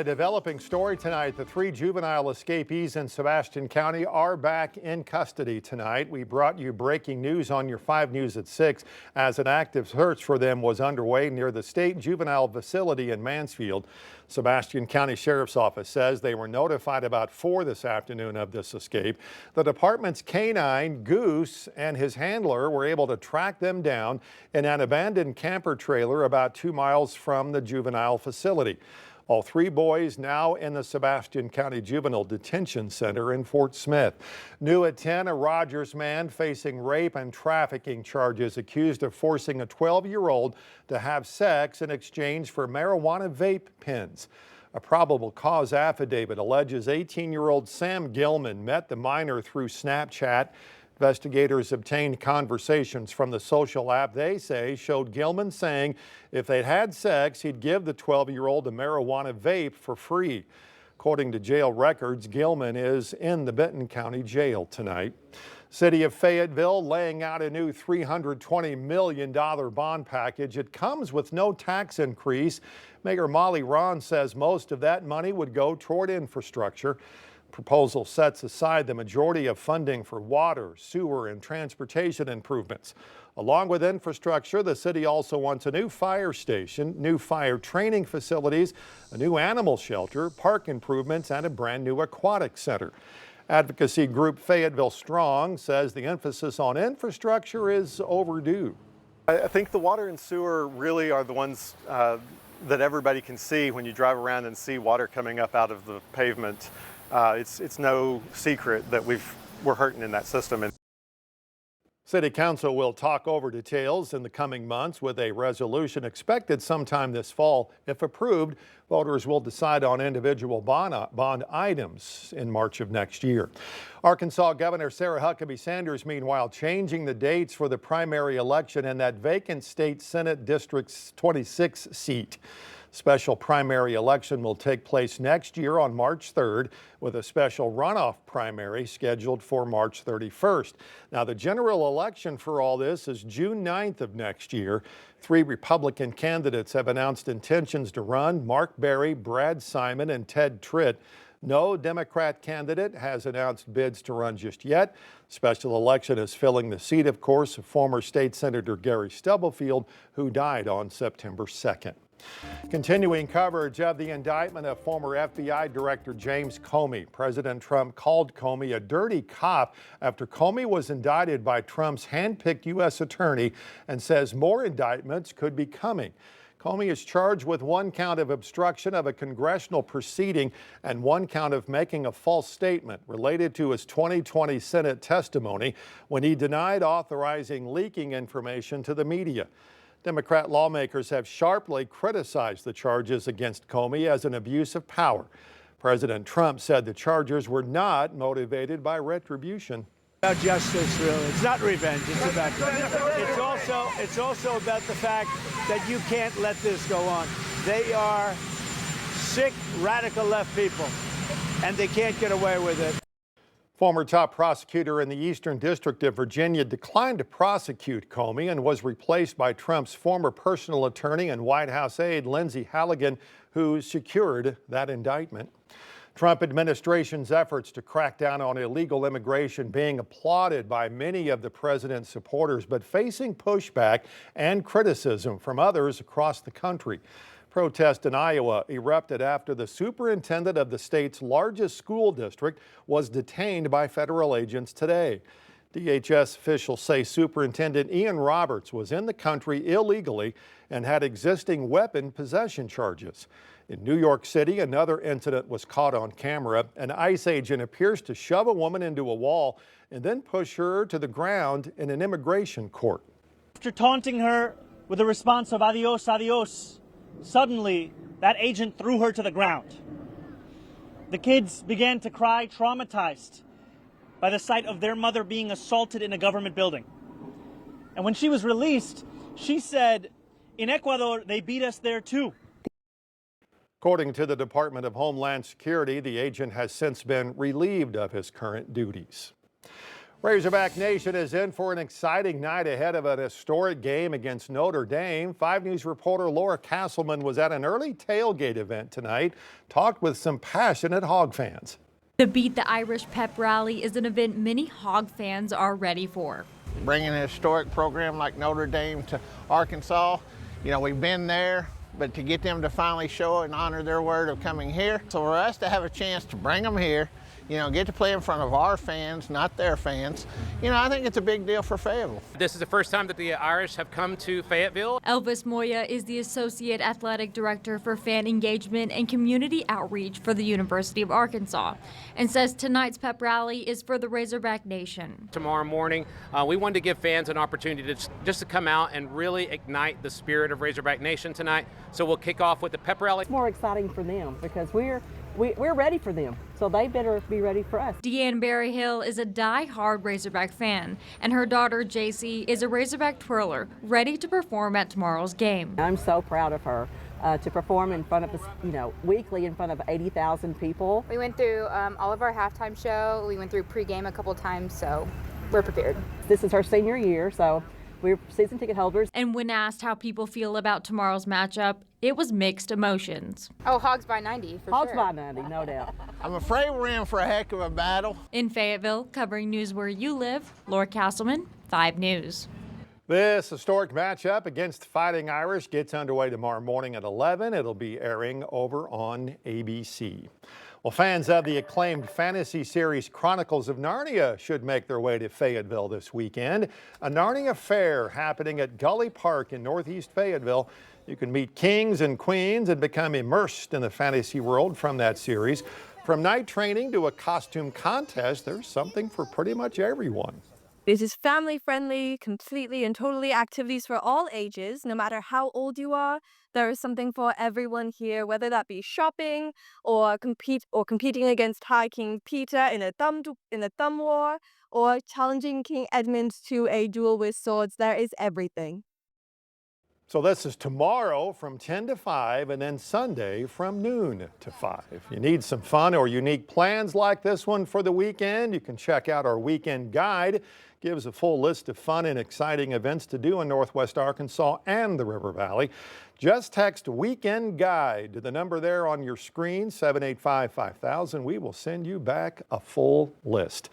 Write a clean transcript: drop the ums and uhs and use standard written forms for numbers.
A developing story tonight. The 3 juvenile escapees in Sebastian County are back in custody tonight. We brought you breaking news on your 5 News at 6 as an active search for them was underway near the state juvenile facility in Mansfield. Sebastian County Sheriff's Office says they were notified about 4 this afternoon of this escape. The department's canine, Goose, and his handler were able to track them down in an abandoned camper trailer about 2 miles from the juvenile facility. All 3 boys now in the Sebastian County Juvenile Detention Center in Fort Smith. New at 10, a Rogers man facing rape and trafficking charges accused of forcing a 12-year-old to have sex in exchange for marijuana vape pens. A probable cause affidavit alleges 18-year-old Sam Gilman met the minor through Snapchat. Investigators obtained conversations from the social app they say showed Gilman saying if they'd had sex, he'd give the 12-year-old a marijuana vape for free. According to jail records, Gilman is in the Benton County Jail tonight. City of Fayetteville laying out a new $320 million bond package. It comes with no tax increase. Mayor Molly Ron says most of that money would go toward infrastructure. Proposal sets aside the majority of funding for water, sewer, and transportation improvements. Along with infrastructure, the city also wants a new fire station, new fire training facilities, a new animal shelter, park improvements, and a brand new aquatic center. Advocacy group Fayetteville Strong says the emphasis on infrastructure is overdue. I think the water and sewer really are the ones that everybody can see when you drive around and see water coming up out of the pavement. It's no secret that we're hurting in that system. City Council will talk over details in the coming months with a resolution expected sometime this fall. If approved, voters will decide on individual bond items in March of next year. Arkansas Governor Sarah Huckabee Sanders, meanwhile, changing the dates for the primary election in that vacant state Senate District 26 seat. Special primary election will take place next year on March 3rd, with a special runoff primary scheduled for March 31st. Now, the general election for all this is June 9th of next year. 3 Republican candidates have announced intentions to run: Mark Berry, Brad Simon, and Ted Tritt. No Democrat candidate has announced bids to run just yet. Special election is filling the seat, of course, of former State Senator Gary Stubblefield, who died on September 2nd. Continuing coverage of the indictment of former FBI Director James Comey. President Trump called Comey a dirty cop after Comey was indicted by Trump's handpicked U.S. attorney and says more indictments could be coming. Comey is charged with 1 count of obstruction of a congressional proceeding and 1 count of making a false statement related to his 2020 Senate testimony when he denied authorizing leaking information to the media. Democrat lawmakers have sharply criticized the charges against Comey as an abuse of power. President Trump said the charges were not motivated by retribution. About justice, really. It's not revenge. It's about justice. It's also about the fact that you can't let this go on. They are sick, radical left people, and they can't get away with it. Former top prosecutor in the Eastern District of Virginia declined to prosecute Comey and was replaced by Trump's former personal attorney and White House aide, Lindsay Halligan, who secured that indictment. Trump administration's efforts to crack down on illegal immigration being applauded by many of the president's supporters, but facing pushback and criticism from others across the country. Protest in Iowa erupted after the superintendent of the state's largest school district was detained by federal agents today. DHS officials say Superintendent Ian Roberts was in the country illegally and had existing weapon possession charges. In New York City, another incident was caught on camera. An ICE agent appears to shove a woman into a wall and then push her to the ground in an immigration court. After taunting her with a response of adios, adios, suddenly, that agent threw her to the ground. The kids began to cry, traumatized by the sight of their mother being assaulted in a government building. And when she was released, she said, "In Ecuador, they beat us there too." According to the Department of Homeland Security, the agent has since been relieved of his current duties. Razorback Nation is in for an exciting night ahead of an historic game against Notre Dame. 5 News reporter Laura Castleman was at an early tailgate event tonight, talked with some passionate Hog fans. The Beat the Irish Pep Rally is an event many Hog fans are ready for. Bringing a historic program like Notre Dame to Arkansas, you know, we've been there, but to get them to finally show and honor their word of coming here. So for us to have a chance to bring them here, you know, get to play in front of our fans, not their fans, you know, I think it's a big deal for Fayetteville. This is the first time that the Irish have come to Fayetteville. Elvis Moya is the Associate Athletic Director for Fan Engagement and Community Outreach for the University of Arkansas and says tonight's pep rally is for the Razorback Nation. Tomorrow morning, we wanted to give fans an opportunity to just to come out and really ignite the spirit of Razorback Nation tonight. So we'll kick off with the pep rally. It's more exciting for them because we're ready for them, so they better be ready for us. Deanne Berryhill is a die-hard Razorback fan, and her daughter JC is a Razorback twirler, ready to perform at tomorrow's game. I'm so proud of her to perform in front of us, you know, weekly in front of 80,000 people. We went through all of our halftime show. We went through pregame a couple times, so we're prepared. This is her senior year, so we're season ticket holders. And when asked how people feel about tomorrow's matchup, it was mixed emotions. Oh, Hogs by 90 for Hogs sure. by 90, no doubt. I'm afraid we're in for a heck of a battle. In Fayetteville, covering news where you live, Laura Castleman, 5 News. This historic matchup against Fighting Irish gets underway tomorrow morning at 11. It'll be airing over on ABC. Well, fans of the acclaimed fantasy series Chronicles of Narnia should make their way to Fayetteville this weekend. A Narnia fair happening at Gully Park in Northeast Fayetteville. You can meet kings and queens and become immersed in the fantasy world from that series. From night training to a costume contest, there's something for pretty much everyone. This is family-friendly, completely and totally activities for all ages, no matter how old you are. There is something for everyone here, whether that be shopping or competing against High King Peter in a thumb war, or challenging King Edmund to a duel with swords. There is everything. So this is tomorrow from 10 to 5 and then Sunday from noon to 5. If you need some fun or unique plans like this one for the weekend, you can check out our weekend guide. It gives a full list of fun and exciting events to do in Northwest Arkansas and the River Valley. Just text Weekend Guide to the number there on your screen, 785-5000. We will send you back a full list.